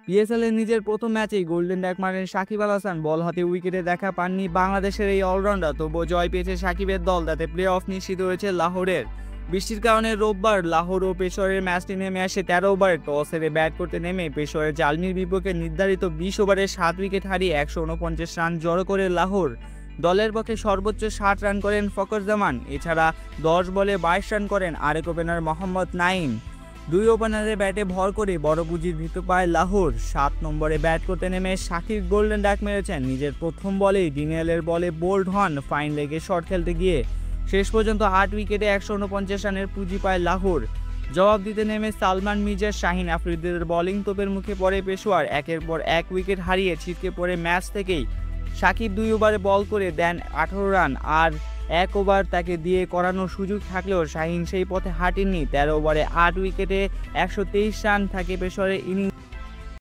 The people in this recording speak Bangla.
পিএসএল এর নিজের প্রথম ম্যাচেই গোল্ডেন ড্যাক মারেন সাকিব আল হাসান। বল হাতে উইকেটে দেখা পাননি বাংলাদেশের এই অলরাউন্ডার, তবুও জয় পেয়েছে সাকিবের দল, তাতে প্লে অফ নিশ্চিত হয়েছে লাহোরের। বৃষ্টির কারণে রোববার লাহোর ও পেশোয়ারের ম্যাচটি নেমে আসে 13 ওভারে। টস হেরে ব্যাট করতে নেমে পেশোয়ারের জালমির বিপক্ষে নির্ধারিত 20 ওভারে 7 উইকেট হারিয়ে 149 রান জড়ো করে লাহোর। দলের পক্ষে সর্বোচ্চ 60 রান করেন ফকর জামান। এছাড়া 10 বলে 22 রান করেন আরেক ওপেনার মোহাম্মদ নাইম। দুই ওপেনারের ব্যাটে ভর করে বড় পুঁজির ভিত পায় লাহোর। 7 নম্বরে ব্যাট করতে নেমে সাকিব গোল্ডেন ডাক মেরেছেন। নিজের প্রথম বলেই ডিনিয়েলের বলে বোল্ড হন ফাইন লেগে শট খেলতে গিয়ে। শেষ পর্যন্ত 8 উইকেটে 149 রানের পুঁজি পায় লাহোর। জবাব দিতে নেমে সালমান মির্জা, শাহিন আফ্রিদিদের বোলিং তোপের মুখে পড়ে পেশোয়ার। একের পর এক উইকেট হারিয়ে ছিটকে পড়ে ম্যাচ থেকেই। সাকিব 2 ওভারে বল করে দেন 18 রান, আর 1 ওভার তাকে দিয়ে করানোর সুযোগ থাকলেও শাহিন সেই পথে হাঁটেননি। 13 ওভারে 8 উইকেটে 123 রান থাকে পেশোয়ারের ইনিংস।